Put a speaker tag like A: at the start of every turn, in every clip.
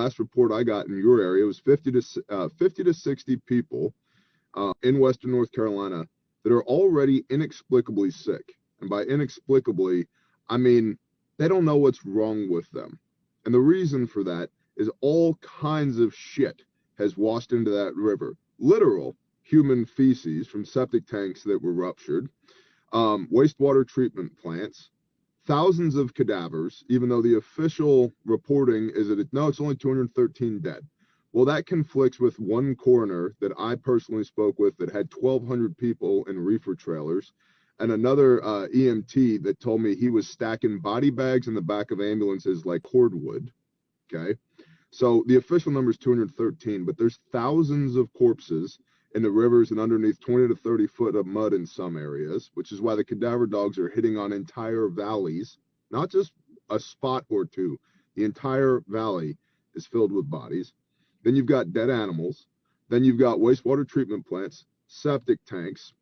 A: last report I got in your area was 50 to 60 people in Western North Carolina that are already inexplicably sick. And by inexplicably, I mean they don't know what's wrong with them. And the reason for that is all kinds of shit has washed into that river. Literal human feces from septic tanks that were ruptured, wastewater treatment plants, thousands of cadavers, even though the official reporting is that it's only 213 dead. Well, that conflicts with one coroner that I personally spoke with that had 1,200 people in reefer trailers, and another EMT that told me he was stacking body bags in the back of ambulances like cordwood. Okay, so the official number is 213, but there's thousands of corpses in the rivers and underneath 20 to 30 foot of mud in some areas, which is why the cadaver dogs are hitting on entire valleys, not just a spot or two. The entire valley is filled with bodies. Then you've got dead animals. Then you've got wastewater treatment plants, septic tanks.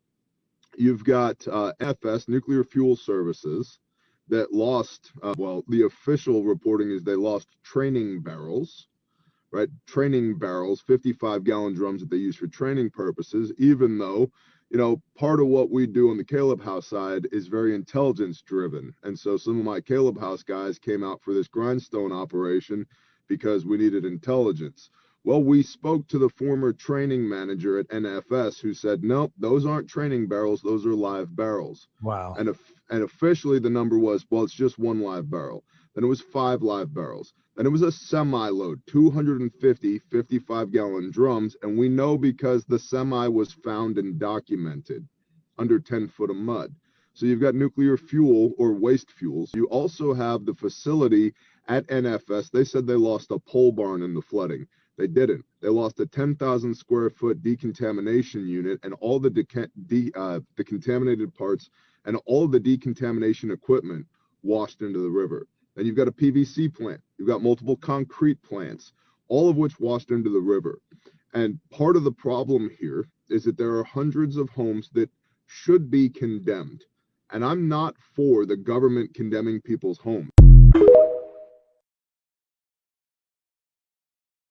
A: You've got NFS, Nuclear Fuel Services, that lost, the official reporting is they lost training barrels, right? Training barrels, 55-gallon drums that they use for training purposes, even though, part of what we do on the Caleb House side is very intelligence driven. And so some of my Caleb House guys came out for this grindstone operation because we needed intelligence. Well, we spoke to the former training manager at NFS who said, nope, those aren't training barrels. Those are live barrels.
B: Wow.
A: And officially the number was, well, it's just one live barrel. Then it was 5 live barrels. Then it was a semi-load, 250 55-gallon drums. And we know because the semi was found and documented under 10 foot of mud. So you've got nuclear fuel or waste fuels. You also have the facility at NFS. They said they lost a pole barn in the flooding. They didn't. They lost a 10,000 square foot decontamination unit and all the contaminated parts and all the decontamination equipment washed into the river. Then you've got a PVC plant. You've got multiple concrete plants, all of which washed into the river. And part of the problem here is that there are hundreds of homes that should be condemned. And I'm not for the government condemning people's homes.